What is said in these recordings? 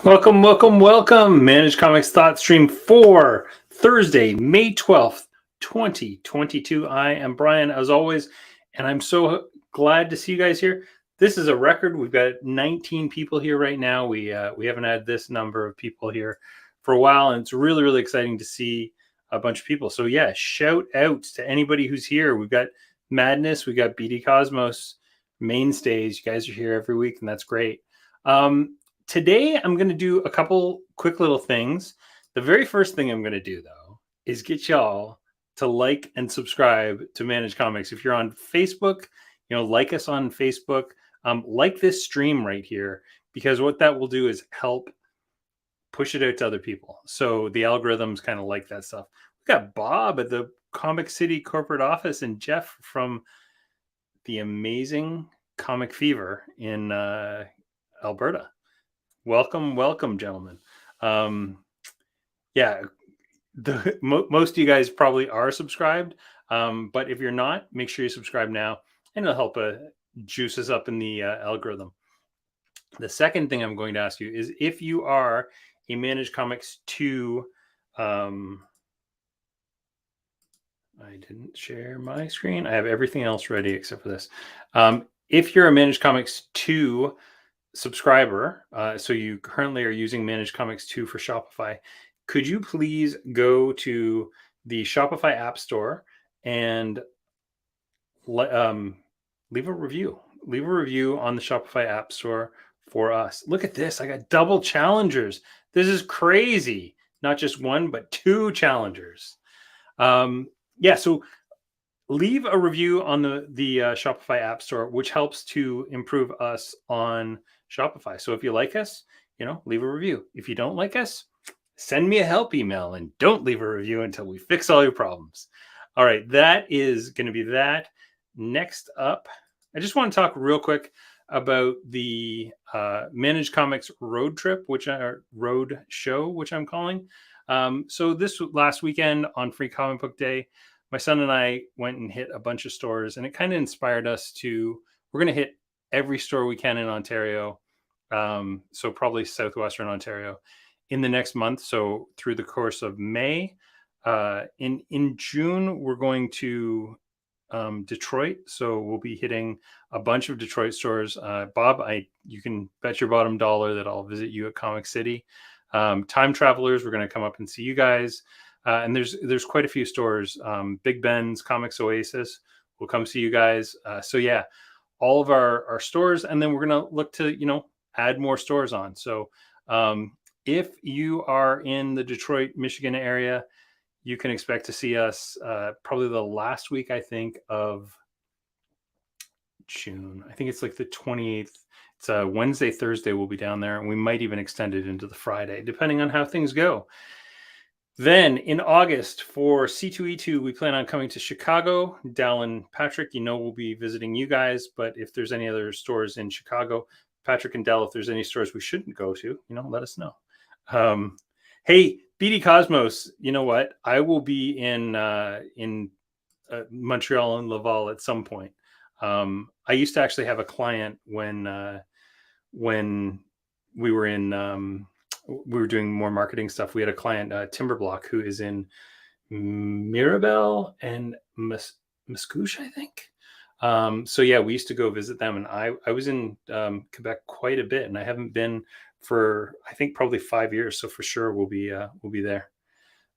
Welcome, welcome, welcome. Manage Comics Thoughtstream for Thursday, May 12th, 2022. I am Brian, as always, and I'm so glad to see you guys here. This is a record. We've got 19 people here right now. We haven't had this number of people here for a while, and it's really, really exciting to see a bunch of people. So yeah, shout out to anybody who's here. We've got Madness, we got BD Cosmos, mainstays. You guys are here every week, and that's great. Today, I'm going to do a couple quick little things. The very first thing I'm going to do, though, is get y'all to like and subscribe to Manage Comics. If you're on Facebook, like us on Facebook, like this stream right here, because what that will do is help push it out to other people. So the algorithms kind of like that stuff. We got Bob at the Comic City corporate office and Jeff from the amazing Comic Fever in Alberta. Welcome, gentlemen. Yeah, most of you guys probably are subscribed, but if you're not, make sure you subscribe now, and it'll help juice us up in the algorithm. The second thing I'm going to ask you is if you are a Manage Comics 2. I didn't share my screen. I have everything else ready except for this. If you're a Manage Comics 2 subscriber, so you currently are using Manage Comics 2 for Shopify, could you please go to the Shopify App Store and leave a review. Leave a review on the Shopify App Store for us. Look at this. I got double challengers. This is crazy. Not just one, but 2 challengers. So leave a review on the Shopify App Store, which helps to improve us on Shopify. So if you like us, leave a review. If you don't like us, send me a help email and don't leave a review until we fix all your problems. All right, that is going to be that. Next up, I just want to talk real quick about the Manage Comics road trip, road show, which I'm calling. So this last weekend on Free Comic Book Day, my son and I went and hit a bunch of stores, and it kind of inspired us we're going to hit every store we can in Ontario. So probably Southwestern Ontario in the next month. So through the course of May, in June, we're going to Detroit. So we'll be hitting a bunch of Detroit stores. Bob, you can bet your bottom dollar that I'll visit you at Comic City. Time Travelers, we're going to come up and see you guys. And there's quite a few stores. Big Ben's, Comics Oasis, we'll come see you guys. So yeah, all of our stores, and then we're going to look to, add more stores on. So if you are in the Detroit, Michigan area, you can expect to see us probably the last week, I think, of June. I think it's like the 28th. It's a Wednesday, Thursday, we'll be down there, and we might even extend it into the Friday, depending on how things go. Then in August for C2E2, we plan on coming to Chicago. Dal and Patrick, we'll be visiting you guys, but if there's any other stores in Chicago, Patrick and Dal, if there's any stores we shouldn't go to, let us know. Hey, BD Cosmos, you know what? I will be in Montreal and Laval at some point. I used to actually have a client when we were in we were doing more marketing stuff. We had a client, Timberblock, who is in Mirabel and Mascouche, I think. So yeah, we used to go visit them, and I was in Quebec quite a bit, and I haven't been for, I think, probably 5 years. So for sure we'll be there.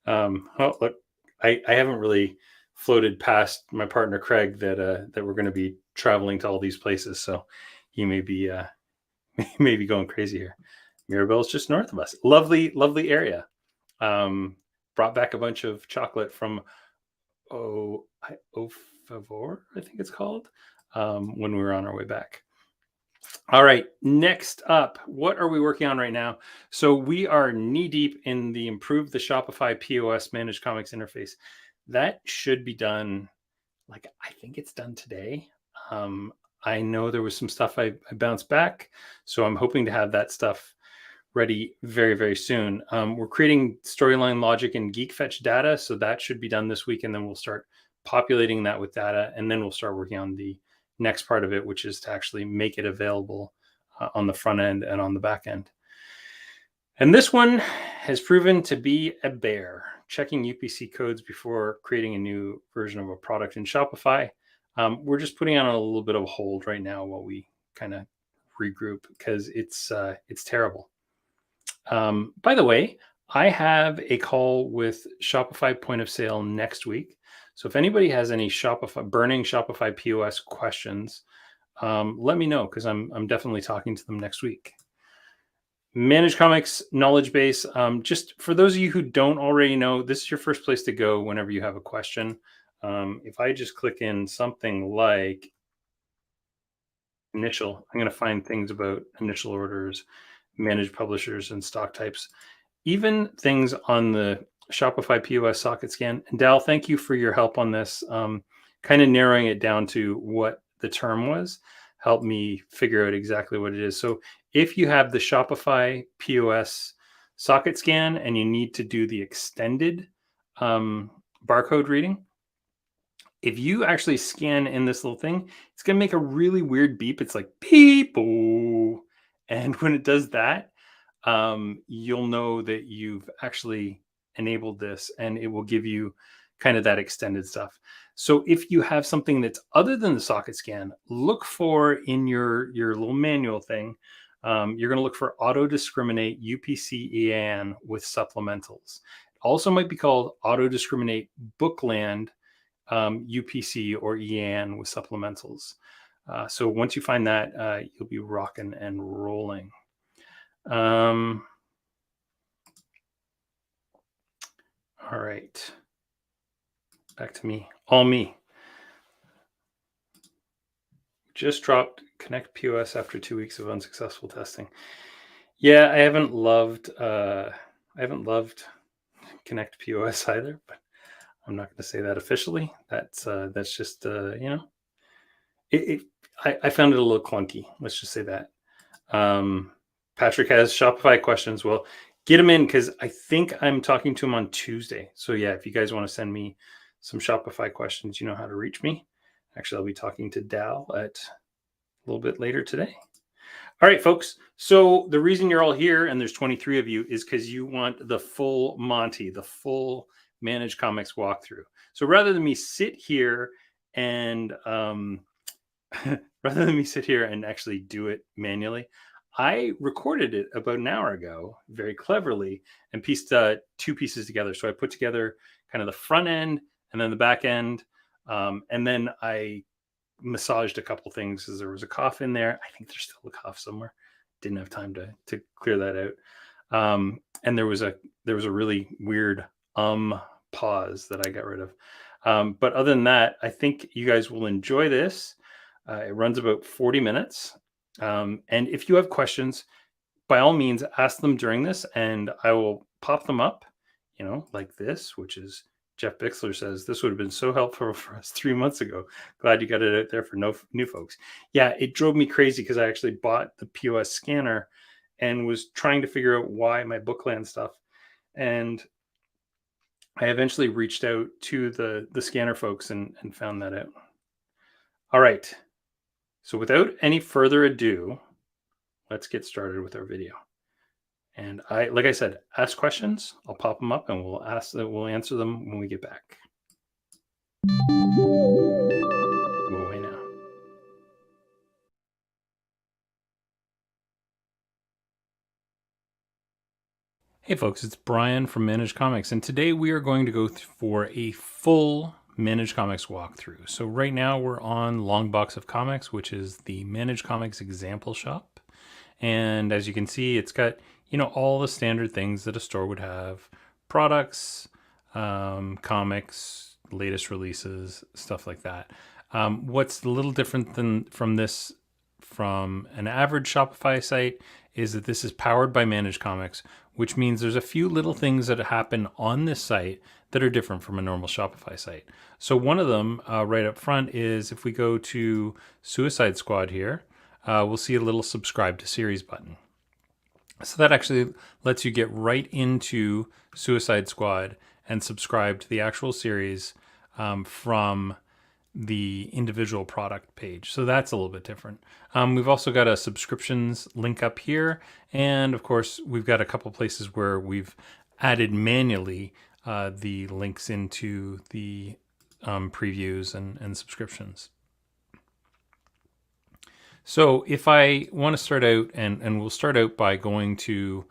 Look, I haven't really floated past my partner Craig that we're going to be traveling to all these places. So he may be going crazy here. Mirabel is just north of us. Lovely, lovely area. Brought back a bunch of chocolate from Au Favor, I think it's called, when we were on our way back. All right, next up, what are we working on right now? So we are knee-deep in the Improve the Shopify POS Managed Comics interface. That should be done, I think it's done today. I know there was some stuff I bounced back, so I'm hoping to have that stuff ready very, very soon. We're creating storyline logic and Geek Fetch data, so that should be done this week, and then we'll start populating that with data, and then we'll start working on the next part of it, which is to actually make it available on the front end and on the back end. And this one has proven to be a bear. Checking UPC codes before creating a new version of a product in Shopify. We're just putting on a little bit of a hold right now while we kind of regroup because it's terrible. By the way, I have a call with Shopify Point of Sale next week. So if anybody has any burning Shopify POS questions, let me know because I'm definitely talking to them next week. Manage Comics knowledge base. Just for those of you who don't already know, this is your first place to go whenever you have a question. If I just click in something like initial, I'm going to find things about initial orders, managed publishers, and stock types, even things on the Shopify POS socket scan. And Dal, thank you for your help on this. Kind of narrowing it down to what the term was helped me figure out exactly what it is. So if you have the Shopify POS socket scan and you need to do the extended barcode reading, if you actually scan in this little thing, it's going to make a really weird beep. It's like beep. Oh. And when it does that, you'll know that you've actually enabled this and it will give you kind of that extended stuff. So if you have something that's other than the socket scan, look for in your little manual thing, you're going to look for auto discriminate UPC EAN with supplementals. It also might be called auto discriminate bookland UPC or EAN with supplementals. So once you find that, you'll be rocking and rolling. All right. Back to me. All me. Just dropped Connect POS after 2 weeks of unsuccessful testing. Yeah, I haven't loved Connect POS either, but I'm not going to say that officially. That's just I found it a little clunky. Let's just say that. Patrick has Shopify questions. Well, get them in because I think I'm talking to him on Tuesday. So yeah, if you guys want to send me some Shopify questions, you know how to reach me. Actually, I'll be talking to Dal at a little bit later today. All right, folks. So the reason you're all here, and there's 23 of you, is because you want the full Monty, the full Manage Comics walkthrough. So rather than me sit here and actually do it manually, I recorded it about an hour ago very cleverly and pieced 2 pieces together. So I put together kind of the front end and then the back end. And then I massaged a couple things because there was a cough in there. I think there's still a cough somewhere. Didn't have time to clear that out. And there was a really weird pause that I got rid of. But other than that, I think you guys will enjoy this. It runs about 40 minutes. And if you have questions, by all means, ask them during this and I will pop them up, like this, which is Jeff Bixler says, this would have been so helpful for us 3 months ago. Glad you got it out there for new folks. Yeah, it drove me crazy because I actually bought the POS scanner and was trying to figure out why my Bookland stuff. And I eventually reached out to the scanner folks and found that out. All right. So without any further ado, let's get started with our video. And like I said, ask questions. I'll pop them up and we'll answer them when we get back. Go away now. Hey folks, it's Brian from Manage Comics, and today we are going to go for a full Manage Comics walkthrough. So right now we're on Long Box of Comics, which is the Manage Comics example shop. And as you can see, it's got, all the standard things that a store would have: products, comics, latest releases, stuff like that. What's a little different from an average Shopify site is that this is powered by Manage Comics, which means there's a few little things that happen on this site that are different from a normal Shopify site. So one of them right up front is if we go to Suicide Squad here, we'll see a little subscribe to series button. So that actually lets you get right into Suicide Squad and subscribe to the actual series from the individual product page. So that's a little bit different. We've also got a subscriptions link up here. And of course, we've got a couple places where we've added manually the links into the previews and subscriptions. So if I want to start out, and we'll start out by going to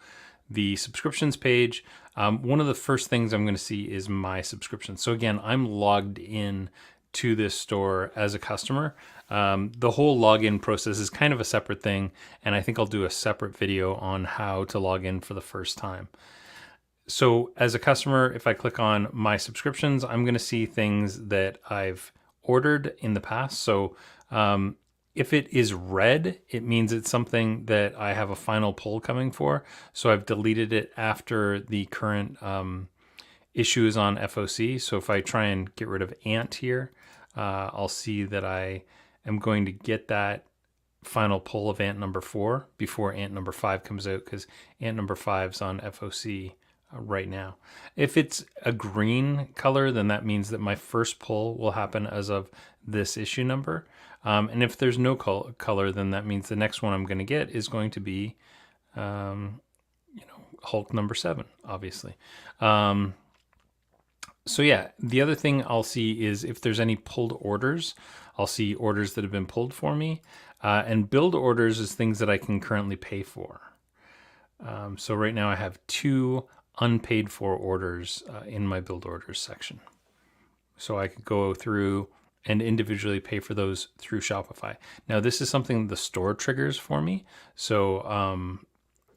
the subscriptions page, one of the first things I'm going to see is my subscriptions. So again, I'm logged in to this store as a customer. The whole login process is kind of a separate thing, and I think I'll do a separate video on how to log in for the first time. So as a customer, if I click on my subscriptions, I'm going to see things that I've ordered in the past. So if it is red, it means it's something that I have a final pull coming for. So I've deleted it after the current issue is on FOC. So if I try and get rid of Ant here, I'll see that I am going to get that final pull of Ant number 4 before Ant number 5 comes out, because Ant number 5 is on FOC right now. If it's a green color, then that means that my first pull will happen as of this issue number. And if there's no color, then that means the next one I'm going to get is going to be, Hulk number 7, obviously. So yeah, the other thing I'll see is if there's any pulled orders. I'll see orders that have been pulled for me. And build orders is things that I can currently pay for. So right now I have 2 unpaid for orders in my build orders section. So I could go through and individually pay for those through Shopify. Now this is something the store triggers for me. So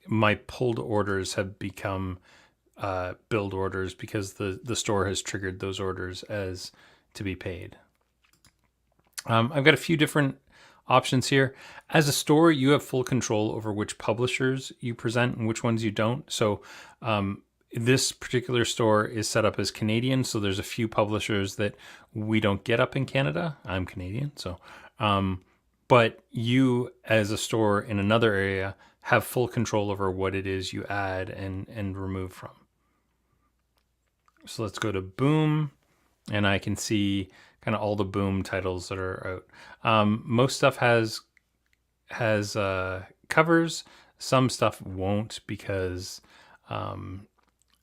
my pulled orders have become build orders because the store has triggered those orders as to be paid. I've got a few different options here. As a store, you have full control over which publishers you present and which ones you don't. So this particular store is set up as Canadian, so there's a few publishers that we don't get up in Canada. I'm Canadian, so but you as a store in another area have full control over what it is you add and remove from. So let's go to Boom, and I can see kind of all the Boom titles that are out. Most stuff has covers. Some stuff won't, because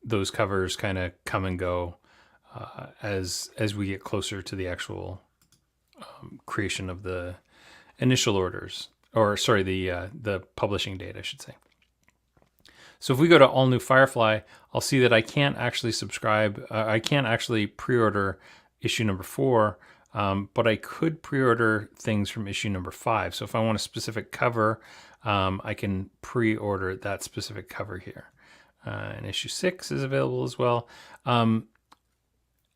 those covers kind of come and go as we get closer to the actual creation of the initial orders, or sorry, the publishing date, I should say. So if we go to All New Firefly, I'll see that I can't actually subscribe. I can't actually pre-order issue number 4, but I could pre-order things from issue number 5. So if I want a specific cover, I can pre-order that specific cover here. And issue 6 is available as well.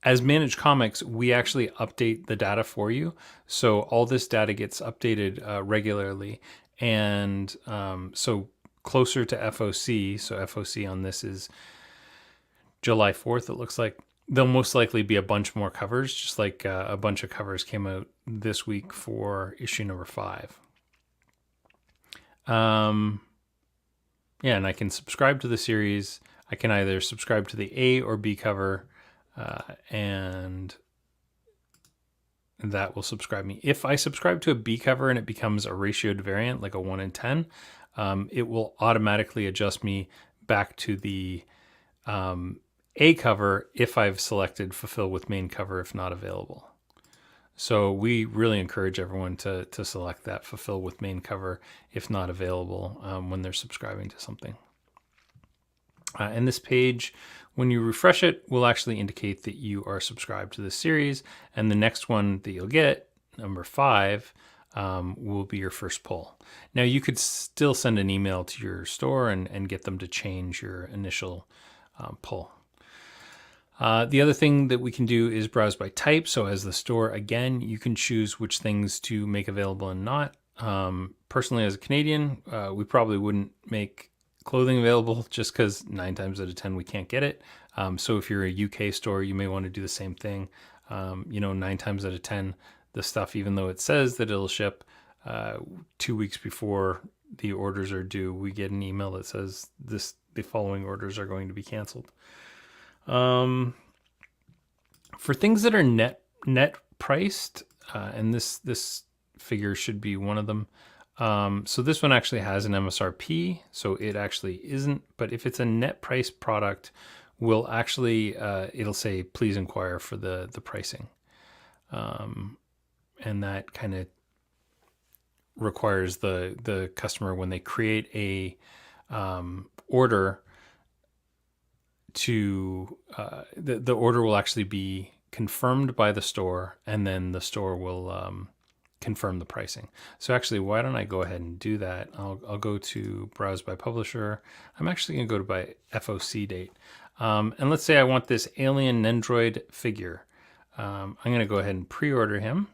As Manage Comics, we actually update the data for you. So all this data gets updated regularly. And so closer to FOC, so FOC on this is July 4th, it looks like. There'll most likely be a bunch more covers, just like a bunch of covers came out this week for issue number 5. Yeah, and I can subscribe to the series. I can either subscribe to the A or B cover, and that will subscribe me. If I subscribe to a B cover and it becomes a ratioed variant, like a 1 in 10, it will automatically adjust me back to the A cover if I've selected Fulfill with Main Cover if not available. So we really encourage everyone to select that Fulfill with Main Cover if not available when they're subscribing to something. And this page, when you refresh it, will actually indicate that you are subscribed to this series. And the next one that you'll get, number 5, will be your first pull. Now you could still send an email to your store and get them to change your initial pull. The other thing that we can do is browse by type. So as the store, again, you can choose which things to make available and not. Personally, as a Canadian, we probably wouldn't make clothing available just because 9 times out of 10 we can't get it. So if you're a UK store, you may want to do the same thing. 9 times out of 10, the stuff, even though it says that it'll ship 2 weeks before the orders are due, we get an email that says the following orders are going to be canceled. For things that are net priced, and this figure should be one of them. So this one actually has an MSRP, so it actually isn't. But if it's a net price product, we'll actually it'll say please inquire for the pricing, and that kind of requires the customer, when they create a order, to the order will actually be confirmed by the store, and then the store will confirm the pricing. So actually, why don't I go ahead and do that? I'll go to browse by publisher. I'm actually going to go to by FOC date, and let's say I want this alien Nendroid figure. I'm going to go ahead and pre-order him,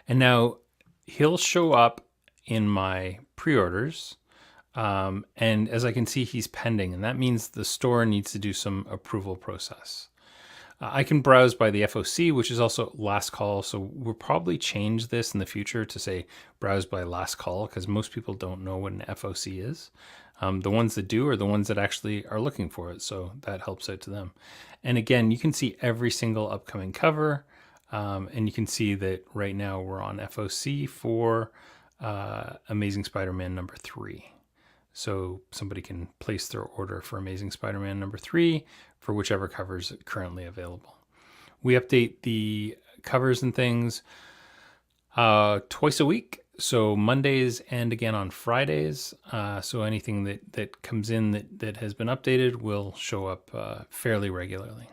and now he'll show up in my pre-orders. And as I can see, he's pending, and that means the store needs to do some approval process. I can browse by the FOC, which is also last call. So we'll probably change this in the future to say browse by last call, because most people don't know what an FOC is. The ones that do are the ones that actually are looking for it. So that helps out to them. And again, you can see every single upcoming cover. And you can see that right now we're on FOC for Amazing Spider-Man number 3. So somebody can place their order for Amazing Spider-Man number 3 for whichever covers are currently available. We update the covers and things twice a week. So Mondays and again on Fridays. So anything that comes in that has been updated will show up fairly regularly.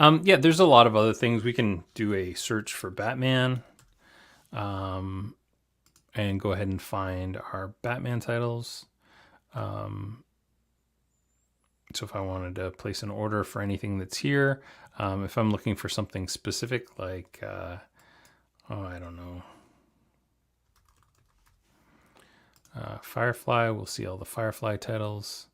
Yeah, there's a lot of other things. We can do a search for Batman. And go ahead and find our Batman titles. So if I wanted to place an order for anything that's here, if I'm looking for something specific like, I don't know, Firefly, we'll see all the Firefly titles.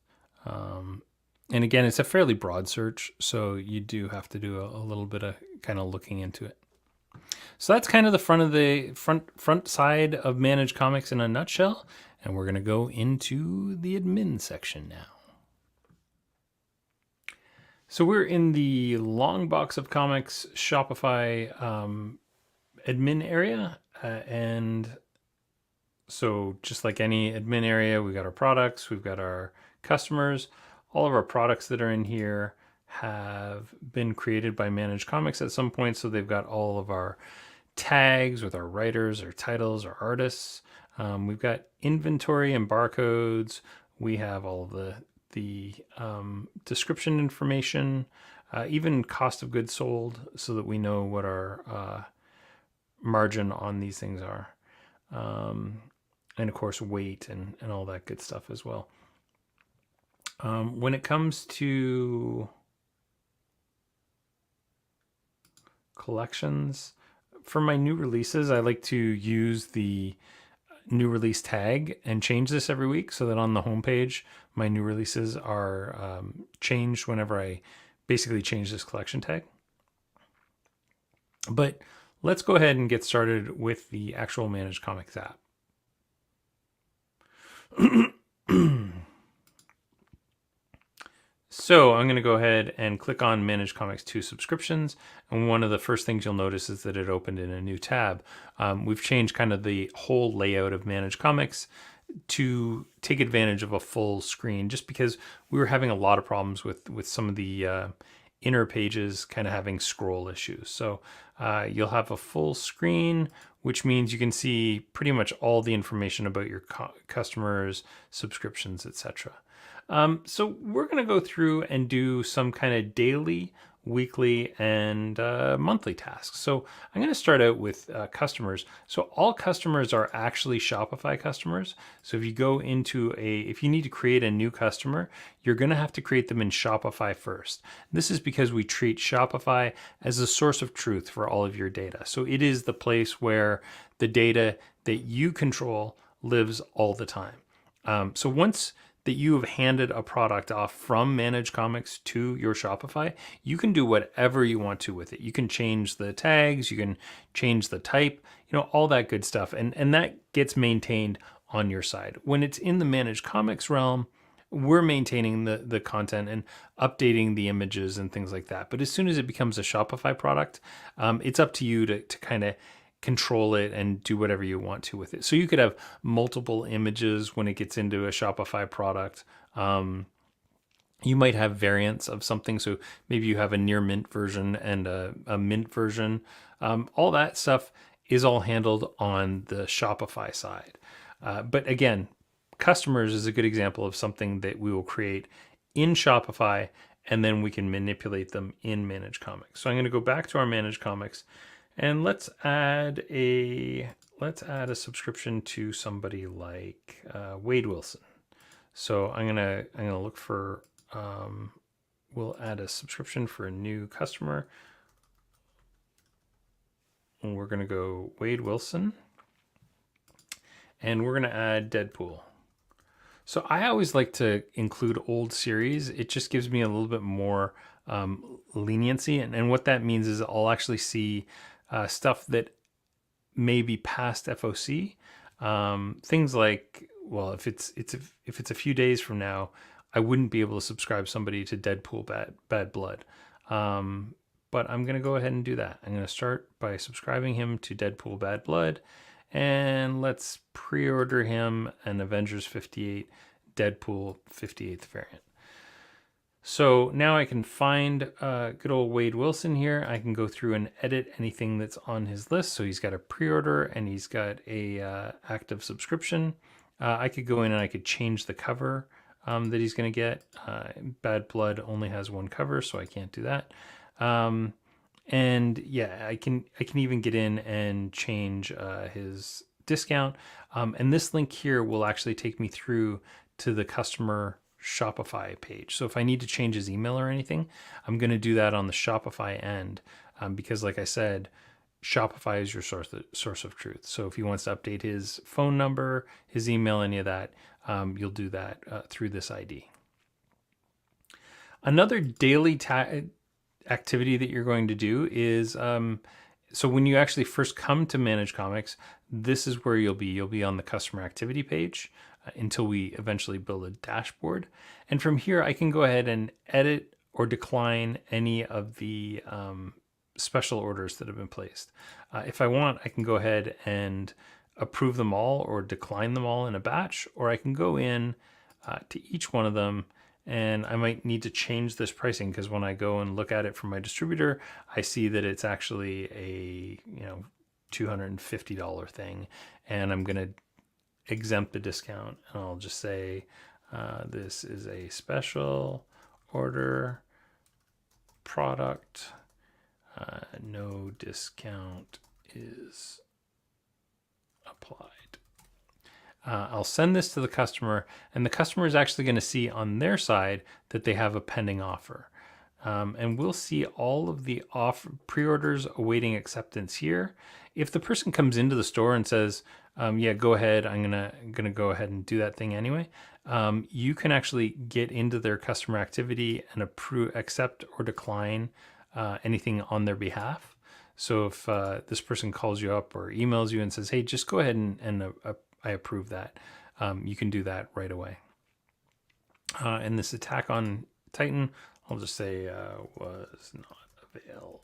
And again, it's a fairly broad search, so you do have to do a little bit of kind of looking into it. So that's kind of the front side of Manage Comics in a nutshell, and we're going to go into the admin section now. So we're in the long box of comics Shopify admin area, and so just like any admin area, we've got our products, we've got our customers. All of our products that are in here have been created by Manage Comics at some point, so they've got all of our tags with our writers, our titles, our artists. We've got inventory and barcodes. We have all of the description information, even cost of goods sold, so that we know what our margin on these things are. And of course, weight and all that good stuff as well. When it comes to collections, for my new releases, I like to use the new release tag and change this every week, so that on the homepage, my new releases are changed whenever I basically change this collection tag. But let's go ahead and get started with the actual Manage Comics app. So I'm going to go ahead and click on Manage Comics 2 subscriptions. And one of the first things you'll notice is that it opened in a new tab. We've changed kind of the whole layout of Manage Comics to take advantage of a full screen, just because we were having a lot of problems with some of the inner pages kind of having scroll issues. So you'll have a full screen, which means you can see pretty much all the information about your customers, subscriptions, etc. So we're going to go through and do some kind of daily, weekly, and monthly tasks. So I'm going to start out with customers. So all customers are actually Shopify customers. So if you go into if you need to create a new customer, you're going to have to create them in Shopify first. This is because we treat Shopify as a source of truth for all of your data. So it is the place where the data that you control lives all the time. So once that you have handed a product off from Manage Comics to your Shopify, you can do whatever you want to with it. You can change the tags, you can change the type, all that good stuff. And that gets maintained on your side. When it's in the Manage Comics realm, we're maintaining the content and updating the images and things like that. But as soon as it becomes a Shopify product, it's up to you to kind of control it and do whatever you want to with it. So you could have multiple images when it gets into a Shopify product. You might have variants of something. So maybe you have a near mint version and a mint version. All that stuff is all handled on the Shopify side. But again, customers is a good example of something that we will create in Shopify, and then we can manipulate them in Manage Comics. So I'm going to go back to our Manage Comics, and let's add a subscription to somebody like Wade Wilson. So I'm gonna look for we'll add a subscription for a new customer. And we're gonna go Wade Wilson, and we're gonna add Deadpool. So I always like to include old series. It just gives me a little bit more leniency, and what that means is I'll actually see stuff that may be past FOC. Things like, well, if it's a few days from now, I wouldn't be able to subscribe somebody to Deadpool Bad Blood. But I'm going to go ahead and do that. I'm going to start by subscribing him to Deadpool Bad Blood, and let's pre-order him an Avengers 58 Deadpool 58th variant. So now I can find good old Wade Wilson here. I can go through and edit anything that's on his list. So he's got a pre-order and he's got a active subscription. I could go in and I could change the cover that he's going to get. Bad Blood only has one cover, so I can't do that. And yeah, I can even get in and change his discount. And this link here will actually take me through to the customer Shopify page. So if I need to change his email or anything, I'm going to do that on the Shopify end, because like I said, Shopify is your source of truth. So if he wants to update his phone number, his email, any of that, you'll do that through this ID. Another daily activity that you're going to do is, so when you actually first come to Manage Comics, this is where you'll be. You'll be on the customer activity page until we eventually build a dashboard. And from here, I can go ahead and edit or decline any of the special orders that have been placed. If I want, I can go ahead and approve them all or decline them all in a batch, or I can go in to each one of them, and I might need to change this pricing because when I go and look at it from my distributor, I see that it's actually a $250 thing, and I'm going to exempt the discount, and I'll just say this is a special order product. No discount is applied. I'll send this to the customer, and the customer is actually going to see on their side that they have a pending offer. And we'll see all of the pre-orders awaiting acceptance here. If the person comes into the store and says, yeah, go ahead, I'm gonna go ahead and do that thing anyway, you can actually get into their customer activity and accept or decline anything on their behalf. So if this person calls you up or emails you and says, hey, just go ahead and I approve that, you can do that right away. And this attack on Titan, I'll just say was not available.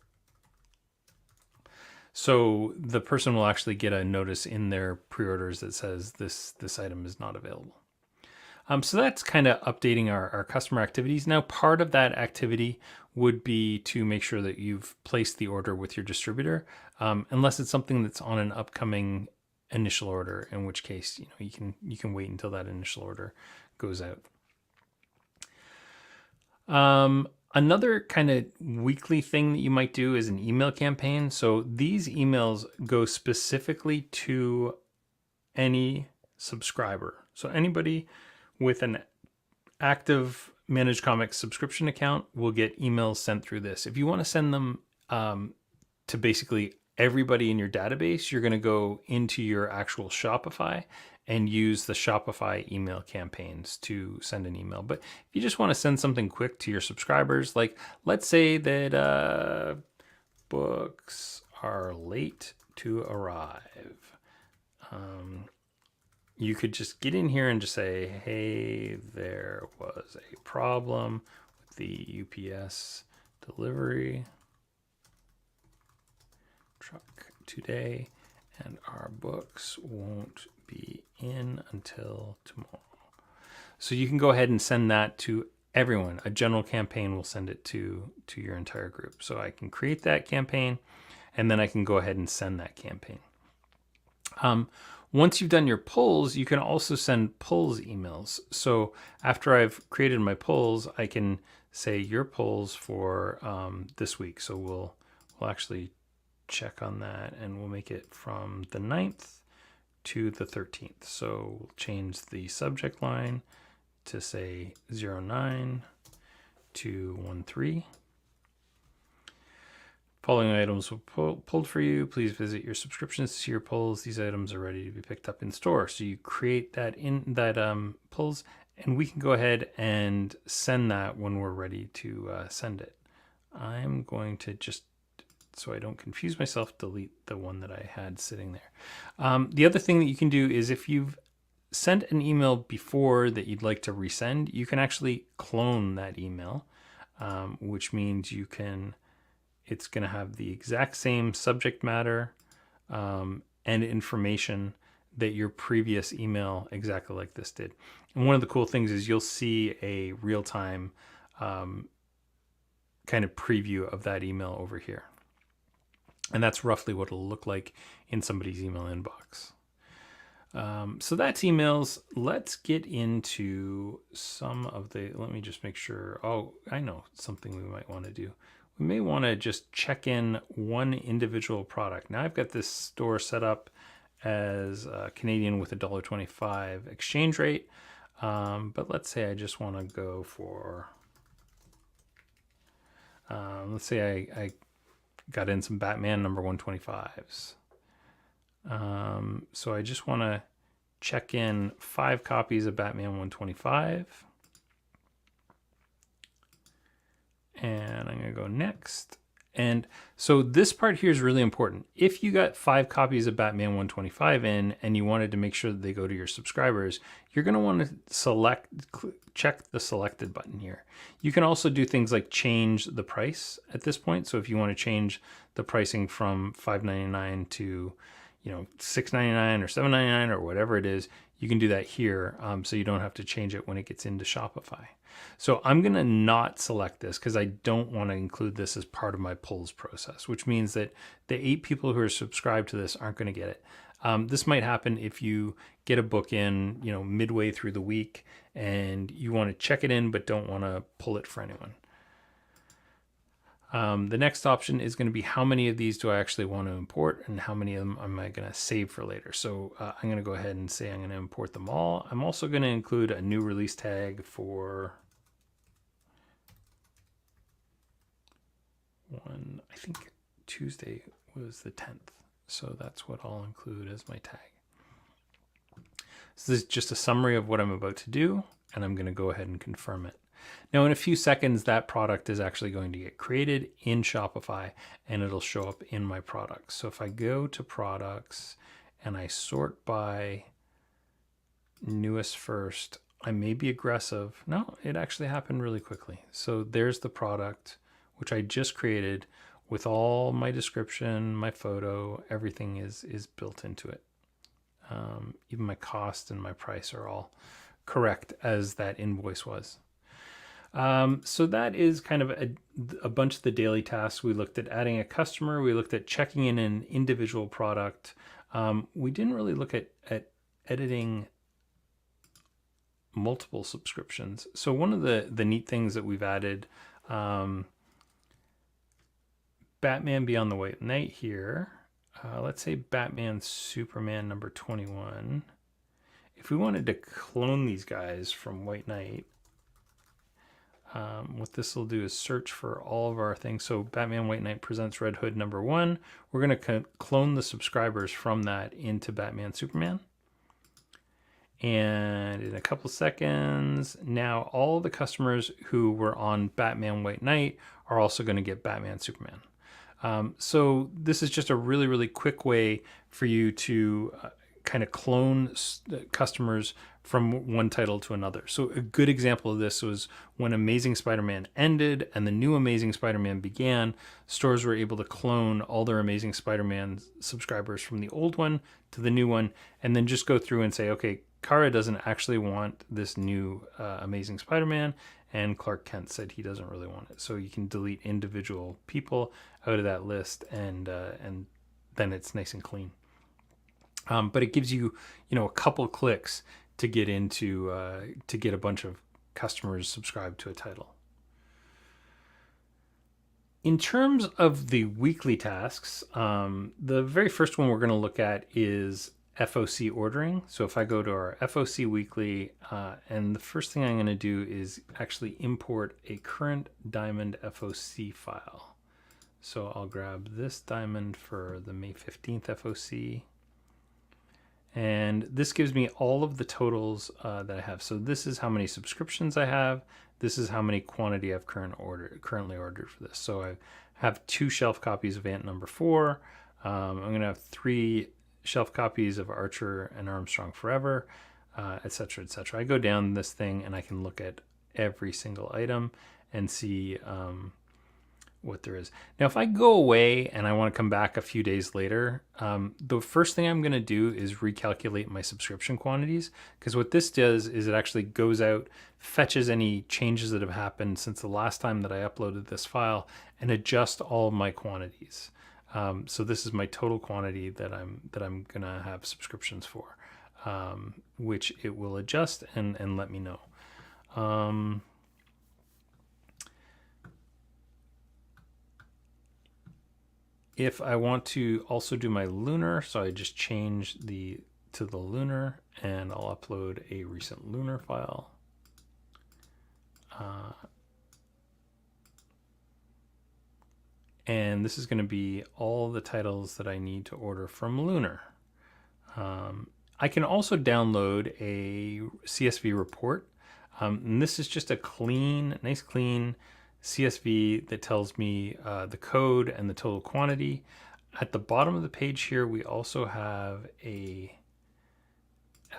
So the person will actually get a notice in their pre-orders that says this item is not available. So that's kind of updating our customer activities. Now, part of that activity would be to make sure that you've placed the order with your distributor, unless it's something that's on an upcoming initial order, in which case you can wait until that initial order goes out. Another kind of weekly thing that you might do is an email campaign. So these emails go specifically to any subscriber. So anybody with an active Manage Comics subscription account will get emails sent through this. If you want to send them to basically everybody in your database, you're going to go into your actual Shopify and use the Shopify email campaigns to send an email. But if you just want to send something quick to your subscribers, like let's say that books are late to arrive. you could just get in here and just say, hey, there was a problem with the UPS delivery truck today, and our books won't be in until tomorrow. So you can go ahead and send that to everyone. A general campaign will send it to your entire group. So I can create that campaign, and then I can go ahead and send that campaign. Once you've done your polls, you can also send polls emails. So after I've created my polls, I can say your polls for this week. So we'll actually check on that, and we'll make it from the 9th to the 13th. So we'll change the subject line to say 09 to 13. Following items were pulled for you. Please visit your subscriptions to see your polls. These items are ready to be picked up in store. So you create that in that polls, and we can go ahead and send that when we're ready to send it. I'm going to just, so I don't confuse myself, delete the one that I had sitting there. The other thing that you can do is if you've sent an email before that you'd like to resend, you can actually clone that email, which means you can, it's going to have the exact same subject matter and information that your previous email exactly like this did. And one of the cool things is you'll see a real-time kind of preview of that email over here. And that's roughly what it'll look like in somebody's email inbox. So that's emails. Let's get into some of the, let me just make sure. Oh, I know something we might want to do. We may want to just check in one individual product. Now I've got this store set up as Canadian with $1.25 exchange rate. But let's say I just want to go for, let's say I got in some Batman number 125s. So I just want to check in 5 copies of Batman 125. And I'm going to go next. And so this part here is really important. If you got 5 copies of Batman 125 in and you wanted to make sure that they go to your subscribers, you're going to want to check the selected button here. You can also do things like change the price at this point. So if you want to change the pricing from $5.99 to $6.99 or $7.99 or whatever it is, you can do that here, so you don't have to change it when it gets into Shopify. So I'm going to not select this because I don't want to include this as part of my polls process, which means that the 8 people who are subscribed to this aren't going to get it. This might happen if you get a book in, midway through the week and you want to check it in but don't want to pull it for anyone. The next option is going to be how many of these do I actually want to import and how many of them am I going to save for later. So I'm going to go ahead and say I'm going to import them all. I'm also going to include a new release tag for one, I think Tuesday was the 10th. So that's what I'll include as my tag. So this is just a summary of what I'm about to do, and I'm going to go ahead and confirm it. Now in a few seconds, that product is actually going to get created in Shopify and it'll show up in my products. So if I go to products and I sort by newest first, I may be aggressive. No, it actually happened really quickly. So there's the product, which I just created with all my description, my photo, everything is built into it. Even my cost and my price are all correct as that invoice was. So that is kind of a bunch of the daily tasks. We looked at adding a customer. We looked at checking in an individual product. We didn't really look at editing multiple subscriptions. So one of the neat things that we've added, Batman Beyond the White Knight here. Let's say Batman Superman number 21. If we wanted to clone these guys from White Knight, what this will do is search for all of our things. So Batman White Knight Presents Red Hood number 1. We're going to clone the subscribers from that into Batman Superman. And in a couple seconds, now all the customers who were on Batman White Knight are also going to get Batman Superman. So this is just a really, really quick way for you to kind of clone customers from one title to another. So a good example of this was when Amazing Spider-Man ended and the new Amazing Spider-Man began, stores were able to clone all their Amazing Spider-Man subscribers from the old one to the new one, and then just go through and say, okay, Kara doesn't actually want this new Amazing Spider-Man, and Clark Kent said he doesn't really want it. So you can delete individual people out of that list, and then it's nice and clean. But it gives you, a couple clicks to get into to get a bunch of customers subscribed to a title. In terms of the weekly tasks, the very first one we're going to look at is FOC ordering. So if I go to our FOC weekly, and the first thing I'm going to do is actually import a current diamond FOC file. So I'll grab this diamond for the May 15th FOC. And this gives me all of the totals that I have. So this is how many subscriptions I have. This is how many quantity I've currently ordered for this. So I have 2 shelf copies of Ant number 4. I'm going to have 3 shelf copies of Archer and Armstrong Forever, etc., etc. I go down this thing and I can look at every single item and see what there is. Now, if I go away and I want to come back a few days later, the first thing I'm going to do is recalculate my subscription quantities, because what this does is it actually goes out, fetches any changes that have happened since the last time that I uploaded this file, and adjust all of my quantities. So this is my total quantity that I'm going to have subscriptions for, which it will adjust and let me know. If I want to also do my lunar, so I just change to the lunar, and I'll upload a recent lunar file. And this is going to be all the titles that I need to order from lunar. I can also download a CSV report. And this is just a nice clean CSV that tells me the code and the total quantity. At the bottom of the page here, we also have a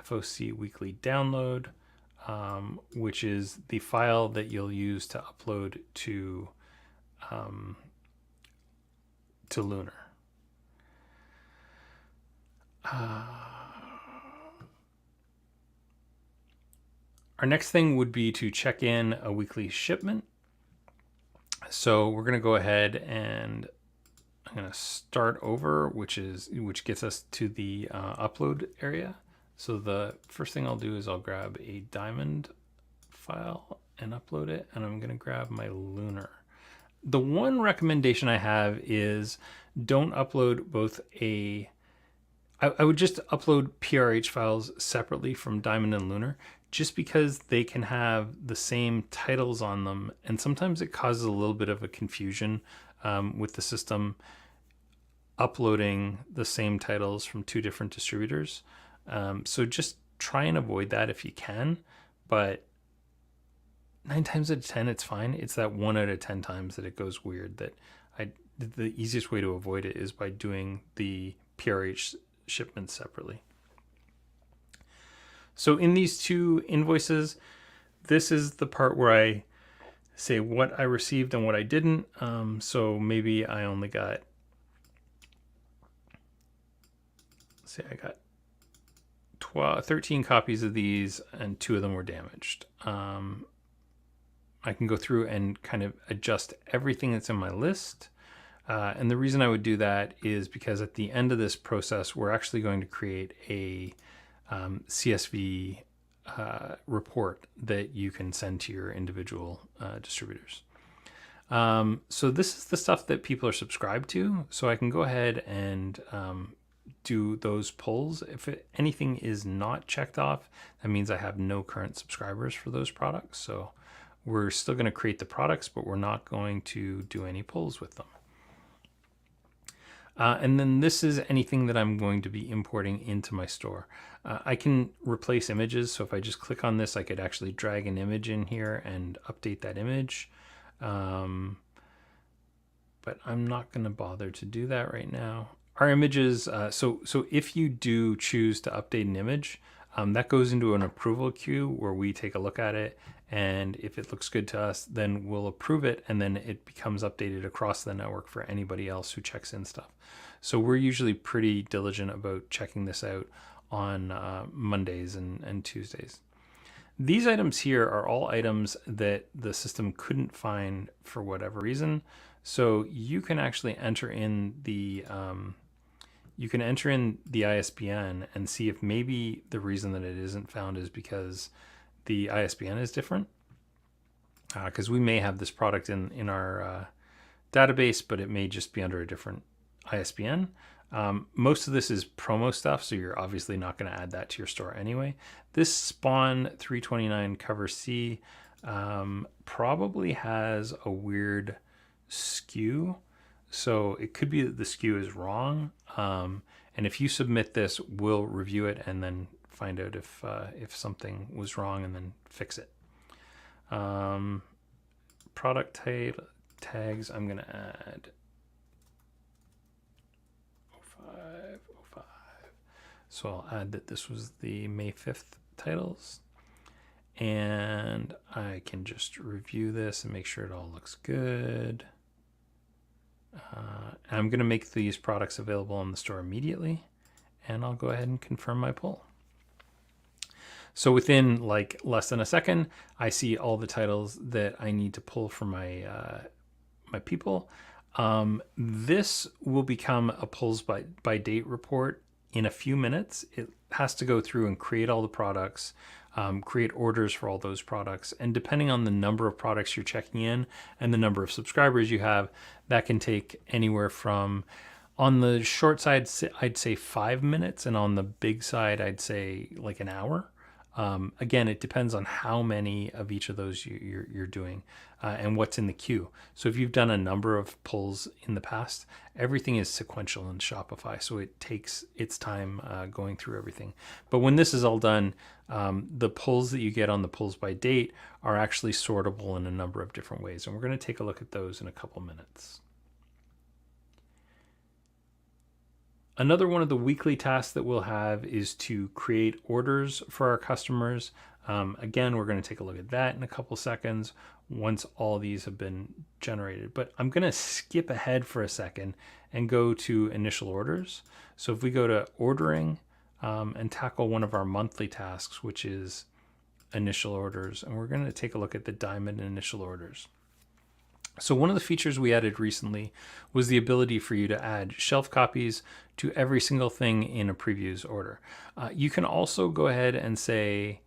FOC weekly download, which is the file that you'll use to upload to lunar. Our next thing would be to check in a weekly shipment. So we're going to go ahead and I'm going to start over, which gets us to the upload area. So the first thing I'll do is I'll grab a diamond file and upload it, and I'm going to grab my lunar. The one recommendation I have is don't upload both I would just upload PRH files separately from diamond and lunar, just because they can have the same titles on them, and sometimes it causes a little bit of a confusion with the system uploading the same titles from 2 different distributors. So just try and avoid that if you can, but 9 times out of 10 it's fine. It's that 1 out of 10 times that it goes weird that the easiest way to avoid it is by doing the PRH shipments separately. So in these 2 invoices, this is the part where I say what I received and what I didn't. So maybe I only got, say I got 13 copies of these and 2 of them were damaged. I can go through and kind of adjust everything that's in my list. And the reason I would do that is because at the end of this process, we're actually going to create a CSV report that you can send to your individual distributors. So this is the stuff that people are subscribed to. So I can go ahead and do those pulls. If anything is not checked off, that means I have no current subscribers for those products. So we're still going to create the products, but we're not going to do any pulls with them. And then this is anything that I'm going to be importing into my store. I can replace images. So if I just click on this, I could actually drag an image in here and update that image. But I'm not going to bother to do that right now. our images, so if you do choose to update an image, that goes into an approval queue where we take a look at it, and if it looks good to us, then we'll approve it, and then it becomes updated across the network for anybody else who checks in stuff. So we're usually pretty diligent about checking this out on Mondays and Tuesdays. These items here are all items that the system couldn't find for whatever reason. So you can actually enter in the ISBN and see if maybe the reason that it isn't found is because the ISBN is different. Because we may have this product in our database, but it may just be under a different ISBN. Most of this is promo stuff, so you're obviously not going to add that to your store anyway. This Spawn 329 cover C probably has a weird SKU, so it could be that the SKU is wrong. And if you submit this, we'll review it and then find out if something was wrong and then fix it. Product tags, I'm going to add 05. So I'll add that this was the May 5th titles. And I can just review this and make sure it all looks good. I'm going to make these products available in the store immediately. And I'll go ahead and confirm my pull. So within like less than a second, I see all the titles that I need to pull from my my people. This will become a pulls by date report in a few minutes. It has to go through and create all the products, create orders for all those products. And depending on the number of products you're checking in and the number of subscribers you have, that can take anywhere from, on the short side, I'd say 5 minutes. And on the big side, I'd say like an hour. Again, it depends on how many of each of those you're doing and what's in the queue. So if you've done a number of pulls in the past, everything is sequential in Shopify. So it takes its time going through everything. But when this is all done, the pulls that you get on the pulls by date are actually sortable in a number of different ways. And we're going to take a look at those in a couple minutes. Another one of the weekly tasks that we'll have is to create orders for our customers. Again, we're going to take a look at that in a couple seconds once all these have been generated. But I'm going to skip ahead for a second and go to initial orders. So if we go to ordering and tackle one of our monthly tasks, which is initial orders, and we're going to take a look at the diamond initial orders. So one of the features we added recently was the ability for you to add shelf copies to every single thing in a previews order. You can also go ahead and say,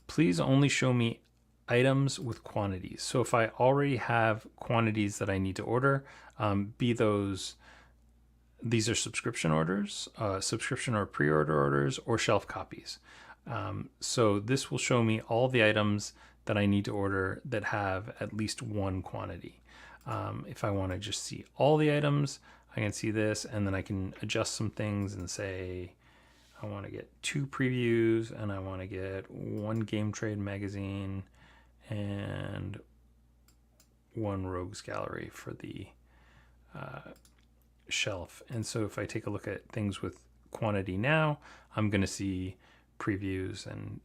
please only show me items with quantities. So if I already have quantities that I need to order, these are subscription orders, subscription or pre-order orders, or shelf copies. So this will show me all the items that I need to order that have at least one quantity. If I want to just see all the items, I can see this, and then I can adjust some things and say, I want to get 2 previews, and I want to get 1 Game Trade magazine and 1 Rogues Gallery for the shelf. And so if I take a look at things with quantity now, I'm going to see previews and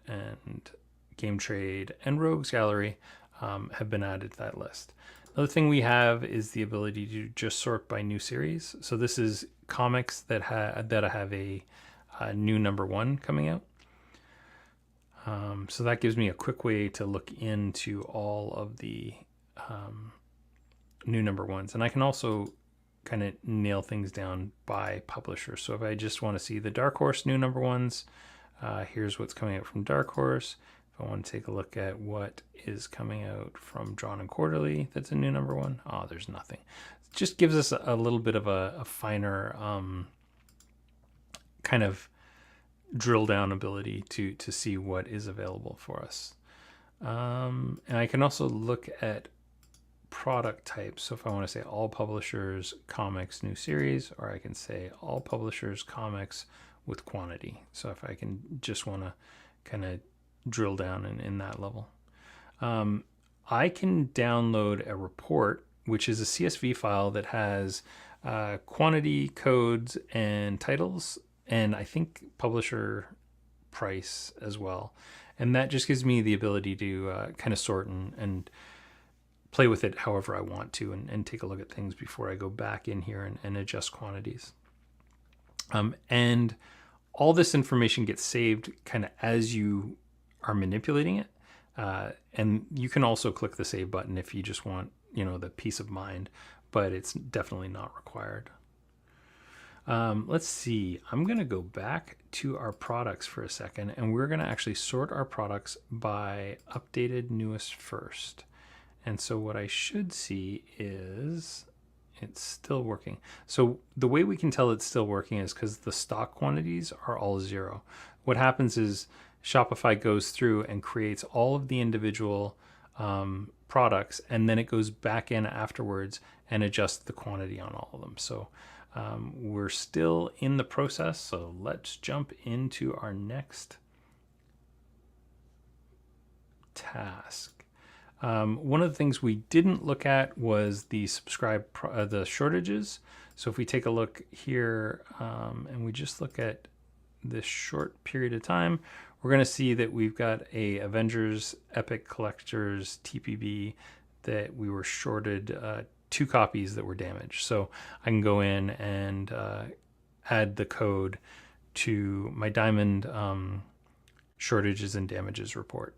Game Trade and Rogues Gallery have been added to that list. Another thing we have is the ability to just sort by new series. So this is comics that have a new #1 coming out. So that gives me a quick way to look into all of the new #1s. And I can also kind of nail things down by publisher. So if I just want to see the Dark Horse new #1s, here's what's coming out from Dark Horse. If I want to take a look at what is coming out from Drawn and Quarterly, that's a new #1. Oh, there's nothing. It just gives us a little bit of a finer kind of drill down ability to see what is available for us. And I can also look at product types. So if I want to say all publishers, comics, new series, or I can say all publishers, comics with quantity. So if I can just want to kind of drill down in that level. I can download a report which is a CSV file that has quantity, codes, and titles, and I think publisher price as well. And that just gives me the ability to kind of sort and play with it however I want to, and take a look at things before I go back in here and adjust quantities. And all this information gets saved kind of as you are manipulating it. And you can also click the save button if you just want, the peace of mind, but it's definitely not required. Let's see, I'm going to go back to our products for a second, and we're going to actually sort our products by updated newest first. And so what I should see is it's still working. So the way we can tell it's still working is because the stock quantities are all 0. What happens is Shopify goes through and creates all of the individual products, and then it goes back in afterwards and adjusts the quantity on all of them. So we're still in the process. So let's jump into our next task. One of the things we didn't look at was the the shortages. So if we take a look here and we just look at this short period of time, we're going to see that we've got a Avengers Epic Collectors TPB that we were shorted 2 copies that were damaged. So I can go in and add the code to my Diamond shortages and damages report,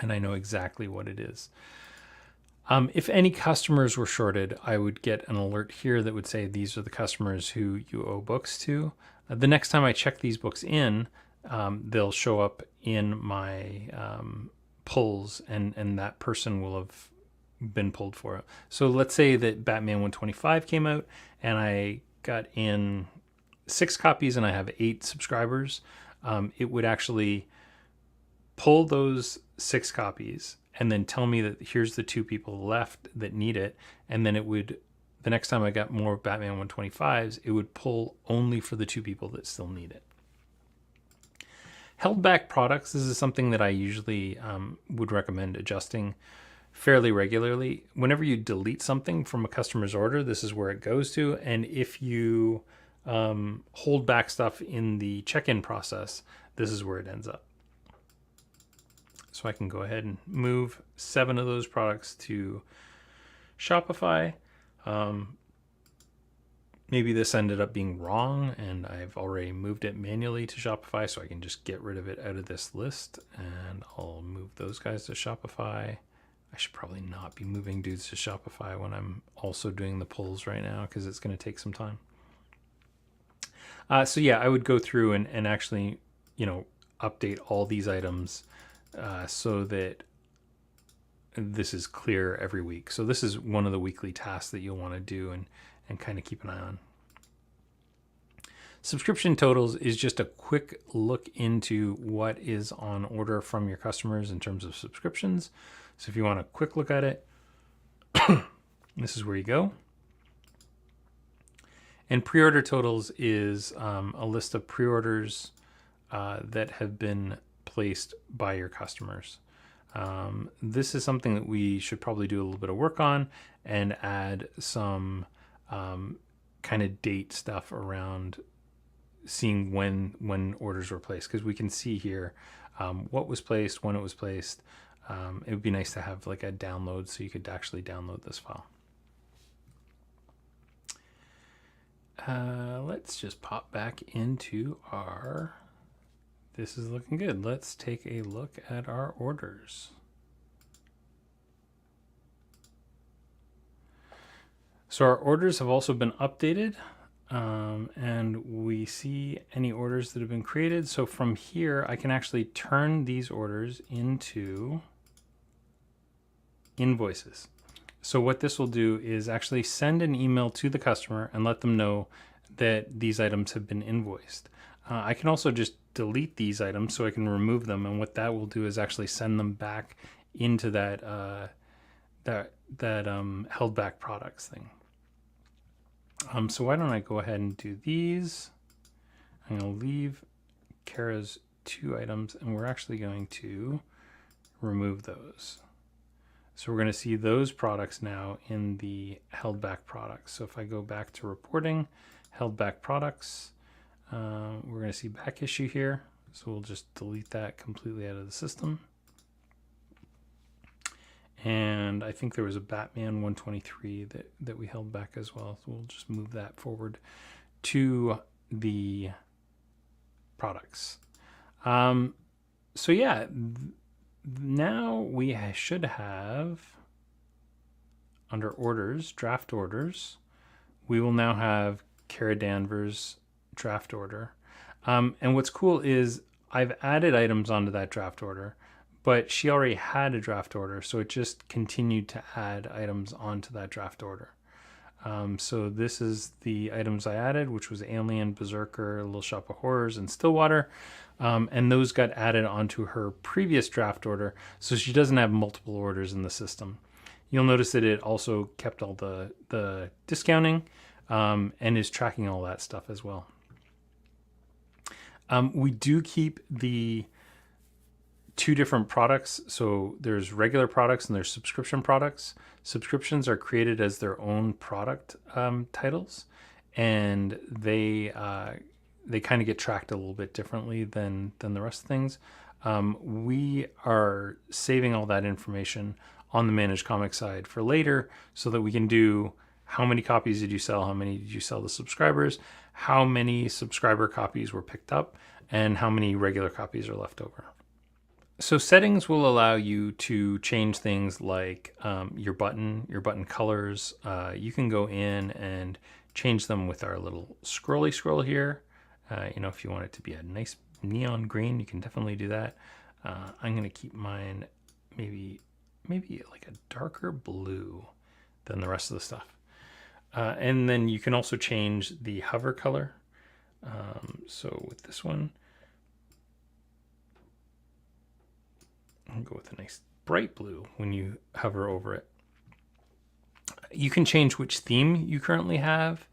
and I know exactly what it is. If any customers were shorted, I would get an alert here that would say these are the customers who you owe books to. The next time I check these books in, they'll show up in my pulls, and that person will have been pulled for it. So let's say that Batman 125 came out and I got in 6 copies and I have 8 subscribers. It would actually pull those 6 copies and then tell me that here's the 2 people left that need it. And then it would, the next time I got more Batman 125s, it would pull only for the 2 people that still need it. Held back products, this is something that I usually would recommend adjusting fairly regularly. Whenever you delete something from a customer's order, this is where it goes to. And if you hold back stuff in the check-in process, this is where it ends up. So I can go ahead and move 7 of those products to Shopify. Maybe this ended up being wrong and I've already moved it manually to Shopify, so I can just get rid of it out of this list, and I'll move those guys to Shopify. I should probably not be moving dudes to Shopify when I'm also doing the pulls right now, because it's going to take some time. So yeah, I would go through and actually, update all these items so that this is clear every week. So this is one of the weekly tasks that you'll want to do and kind of keep an eye on. Subscription totals is just a quick look into what is on order from your customers in terms of subscriptions. So if you want a quick look at it, this is where you go. And pre-order totals is a list of pre-orders that have been placed by your customers. This is something that we should probably do a little bit of work on and add some kind of date stuff around seeing when orders were placed, because we can see here what was placed, when it was placed. It would be nice to have like a download so you could actually download this file. Let's just pop back into our, this is looking good. Let's take a look at our orders. So our orders have also been updated, and we see any orders that have been created. So from here, I can actually turn these orders into invoices. So what this will do is actually send an email to the customer and let them know that these items have been invoiced. I can also just delete these items so I can remove them, and what that will do is actually send them back into that held back products thing. So why don't I go ahead and do these? I'm going to leave Kara's 2 items, and we're actually going to remove those. So we're going to see those products now in the held back products. So if I go back to reporting, held back products, we're going to see back issue here. So we'll just delete that completely out of the system. And I think there was a Batman 123 that we held back as well. So we'll just move that forward to the products. So yeah, now we should have, under orders, draft orders, we will now have Kara Danvers draft order. And what's cool is I've added items onto that draft order, but she already had a draft order, so it just continued to add items onto that draft order. So this is the items I added, which was Alien, Berserker, Little Shop of Horrors, and Stillwater. And those got added onto her previous draft order, so she doesn't have multiple orders in the system. You'll notice that it also kept all the discounting and is tracking all that stuff as well. We do keep the two different products. So there's regular products and there's subscription products. Subscriptions are created as their own product titles, and they kind of get tracked a little bit differently than the rest of things. We are saving all that information on the Manage Comics side for later, so that we can do how many copies did you sell, how many did you sell to subscribers, how many subscriber copies were picked up, and how many regular copies are left over. So settings will allow you to change things like your button colors. You can go in and change them with our little scrolly scroll here. If you want it to be a nice neon green, you can definitely do that. I'm going to keep mine maybe like a darker blue than the rest of the stuff. And then you can also change the hover color. So with this one, I'll go with a nice bright blue when you hover over it. You can change which theme you currently have.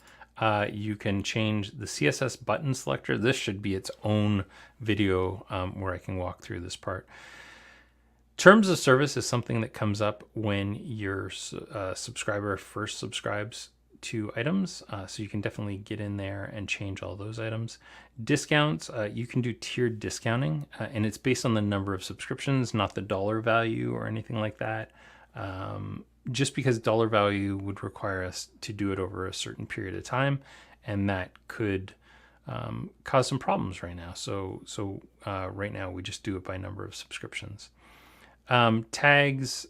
You can change the CSS button selector. This should be its own video where I can walk through this part. Terms of service is something that comes up when your subscriber first subscribes to items. So you can definitely get in there and change all those items. Discounts, you can do tiered discounting, and it's based on the number of subscriptions, not the dollar value or anything like that. Just because dollar value would require us to do it over a certain period of time, and that could cause some problems right now. So right now we just do it by number of subscriptions. Tags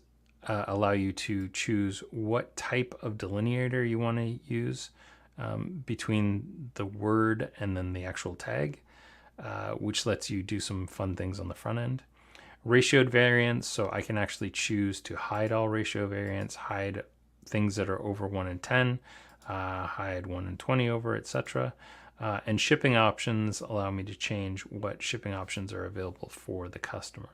allow you to choose what type of delineator you want to use between the word and then the actual tag, which lets you do some fun things on the front end. Ratioed variants, so I can actually choose to hide all ratio variants, hide things that are over 1 in 10, hide 1 in 20 over, etc. And shipping options allow me to change what shipping options are available for the customer.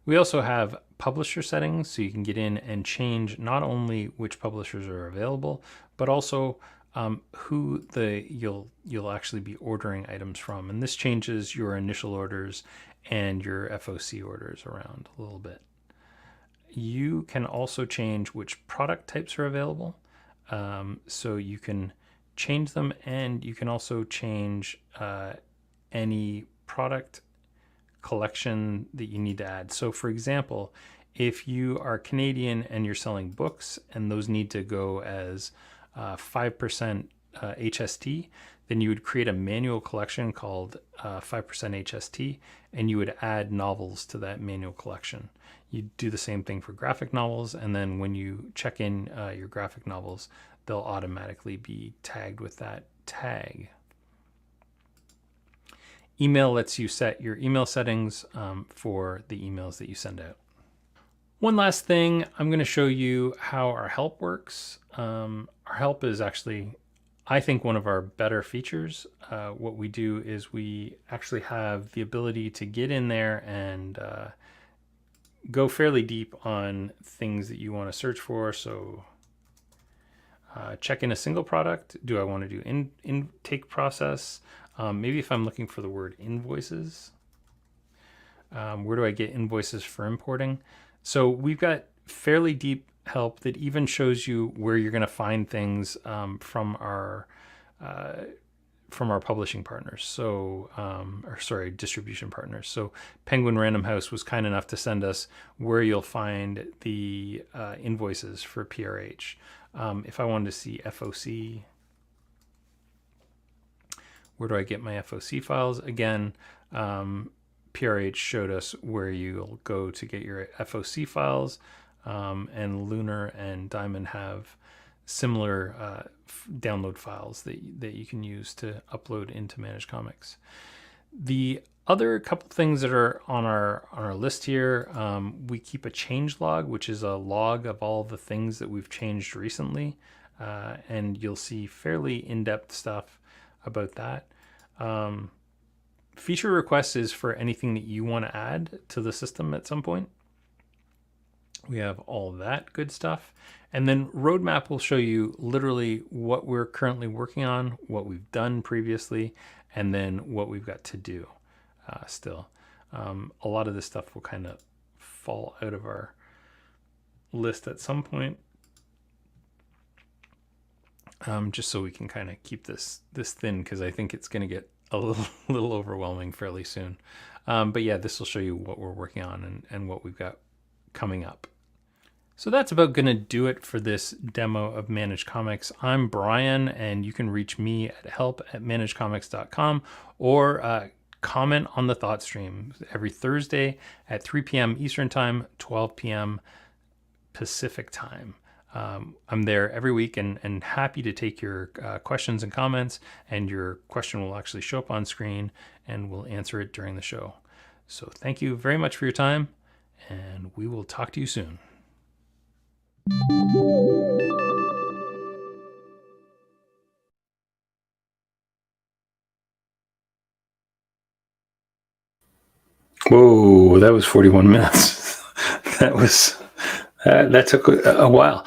We also have publisher settings, so you can get in and change not only which publishers are available, but also who you'll actually be ordering items from. And this changes your initial orders and your FOC orders around a little bit. You can also change which product types are available. So you can change them, and you can also change any product collection that you need to add. So for example, if you are Canadian and you're selling books and those need to go as 5% HST, then you would create a manual collection called 5% HST, and you would add novels to that manual collection. You do the same thing for graphic novels, and then when you check in your graphic novels, they'll automatically be tagged with that tag. Email lets you set your email settings for the emails that you send out. One last thing, I'm going to show you how our help works. Our help is actually, I think, one of our better features. What we do is we actually have the ability to get in there and go fairly deep on things that you want to search for. So check in a single product. Do I want to do intake process? Maybe if I'm looking for the word invoices, where do I get invoices for importing? So we've got fairly deep help that even shows you where you're going to find things from our publishing partners. So, distribution partners. So Penguin Random House was kind enough to send us where you'll find the invoices for PRH. If I wanted to see FOC, where do I get my FOC files? Again, PRH showed us where you'll go to get your FOC files, and Lunar and Diamond have similar download files that you can use to upload into Manage Comics. The other couple things that are on our list here, we keep a change log, which is a log of all the things that we've changed recently, and you'll see fairly in-depth stuff about that. Feature requests is for anything that you want to add to the system at some point. We have all that good stuff. And then roadmap will show you literally what we're currently working on, what we've done previously, and then what we've got to do still. A lot of this stuff will kind of fall out of our list at some point, just so we can kind of keep this thin, because I think it's going to get a little overwhelming fairly soon. But yeah, this will show you what we're working on and what we've got coming up. So that's about going to do it for this demo of Manage Comics. I'm Brian, and you can reach me at help@managecomics.com, or comment on the Thoughtstream every Thursday at 3 p.m. Eastern Time, 12 p.m. Pacific Time. I'm there every week and happy to take your questions and comments, and your question will actually show up on screen and we'll answer it during the show. So thank you very much for your time, and we will talk to you soon. Whoa, that was 41 minutes. That took a while.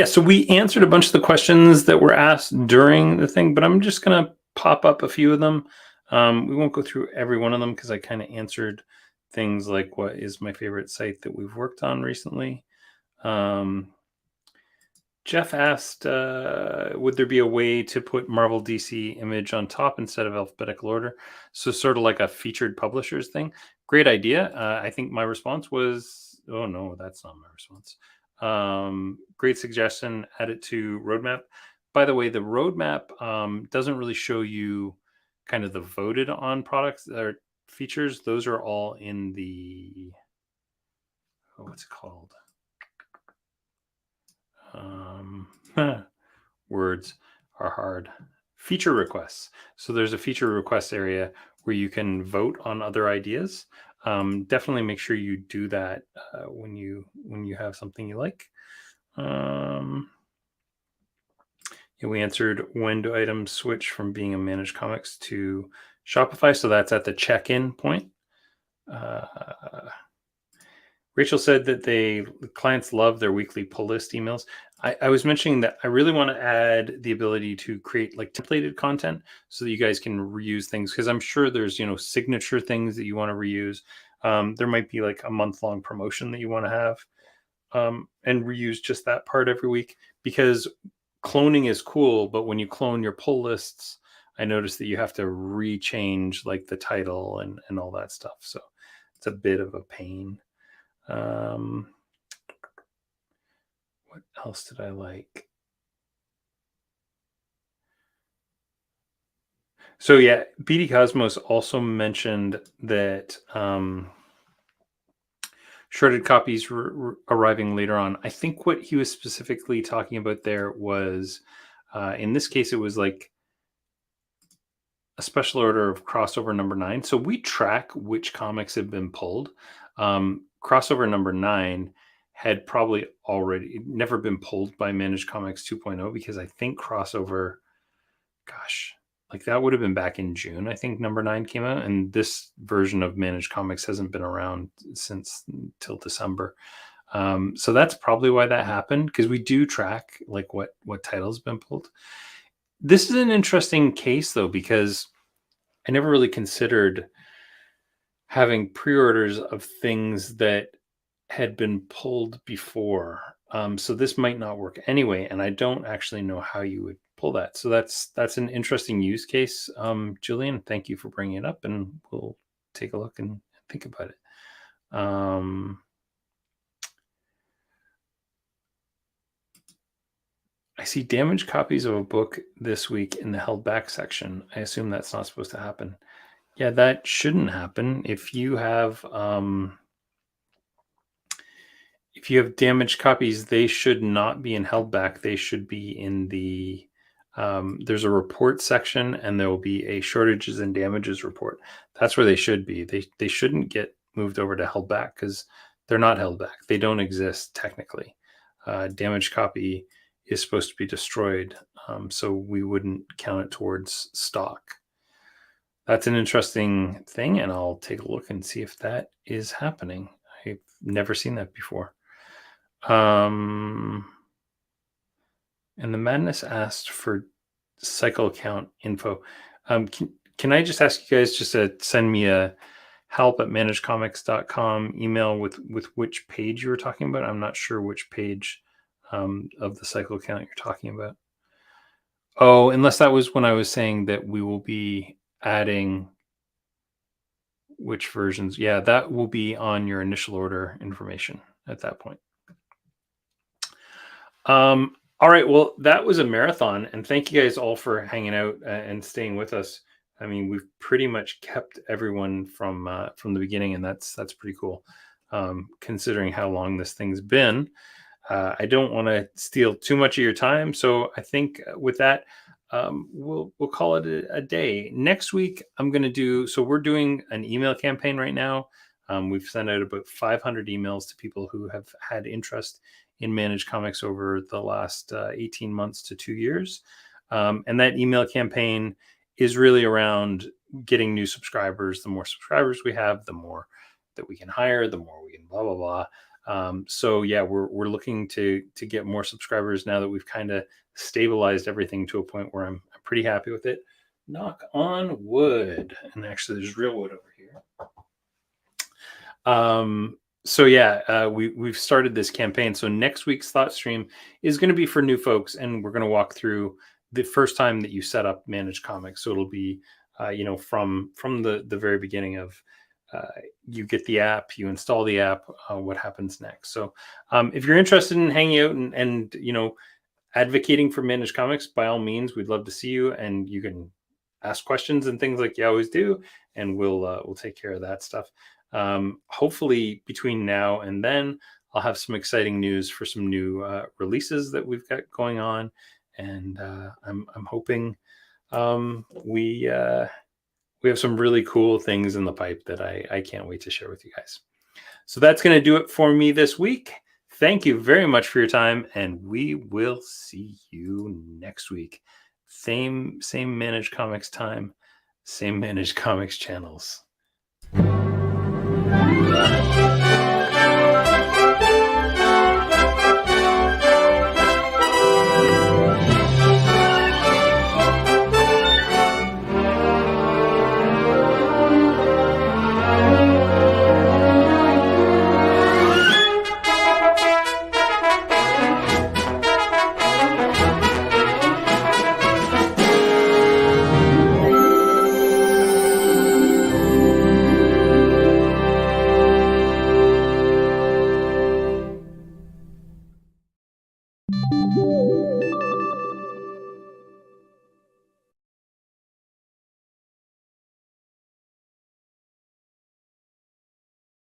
So we answered a bunch of the questions that were asked during the thing, but I'm just going to pop up a few of them. We won't go through every one of them because I kind of answered things like what is my favorite site that we've worked on recently. Jeff asked, would there be a way to put Marvel DC Image on top instead of alphabetical order? So sort of like a featured publishers thing. Great idea. I think my response was, oh no, that's not my response. Great suggestion. Add it to roadmap. By the way, the roadmap doesn't really show you kind of the voted on products or features. Those are all in the, what's it called? Words are hard. Feature requests. So there's a feature request area where you can vote on other ideas. Definitely make sure you do that when you have something you like. We answered, when do items switch from being a Manage Comics to Shopify? So that's at the check-in point. Rachel said that clients love their weekly pull list emails. I was mentioning that I really want to add the ability to create like templated content so that you guys can reuse things, because I'm sure there's, signature things that you want to reuse. There might be like a month-long promotion that you want to have, and reuse just that part every week, because cloning is cool, but when you clone your pull lists, I noticed that you have to rechange like the title and all that stuff. So it's a bit of a pain. What else did I like? So yeah, BD Cosmos also mentioned that shredded copies were arriving later on. I think what he was specifically talking about there was, in this case, it was like a special order of crossover number 9. So we track which comics have been pulled. Crossover number 9 had probably already never been pulled by Manage Comics 2.0, because I think crossover, like that would have been back in June. I think number 9 came out, and this version of Manage Comics hasn't been around since till December. So that's probably why that happened, because we do track like what titles been pulled. This is an interesting case though, because I never really considered having pre-orders of things that had been pulled before. So this might not work anyway, and I don't actually know how you would pull that. So that's an interesting use case, Julian. Thank you for bringing it up, and we'll take a look and think about it. I see damaged copies of a book this week in the held back section. I assume that's not supposed to happen. Yeah, that shouldn't happen. If you have damaged copies, they should not be in held back. They should be in the there's a report section, and there will be a shortages and damages report. That's where they should be. They shouldn't get moved over to held back because they're not held back. They don't exist technically. Damaged copy is supposed to be destroyed, so we wouldn't count it towards stock. That's an interesting thing, and I'll take a look and see if that is happening. I've never seen that before. And the Madness asked for cycle count info. Can I just ask you guys just to send me a help@managecomics.com email with which page you were talking about? I'm not sure which page of the cycle count you're talking about. Oh, unless that was when I was saying that we will be adding which versions. Yeah, that will be on your initial order information at that point. All right, well, that was a marathon, and thank you guys all for hanging out and staying with us. I mean, we've pretty much kept everyone from the beginning, and that's pretty cool, considering how long this thing's been. I don't want to steal too much of your time, so I think with that, we'll call it a day. Next week, I'm going to do. So we're doing an email campaign right now. We've sent out about 500 emails to people who have had interest in Manage Comics over the last 18 months to 2 years, and that email campaign is really around getting new subscribers. The more subscribers we have, the more that we can hire, the more we can blah blah blah. So yeah, we're looking to get more subscribers now that we've kind of stabilized everything to a point where I'm pretty happy with it. Knock on wood. And actually there's real wood over here. So yeah, we've started this campaign. So next week's Thoughtstream is going to be for new folks, and we're going to walk through the first time that you set up Manage Comics. So it'll be from the very beginning of you get the app, you install the app, what happens next. So if you're interested in hanging out and advocating for Manage Comics, by all means, we'd love to see you, and you can ask questions and things like you always do, and we'll take care of that stuff. Hopefully between now and then, I'll have some exciting news for some new releases that we've got going on, and I'm hoping we have some really cool things in the pipe that I can't wait to share with you guys. So that's going to do it for me this week. Thank you very much for your time, and we will see you next week. Same Manage Comics time, same Manage Comics channels.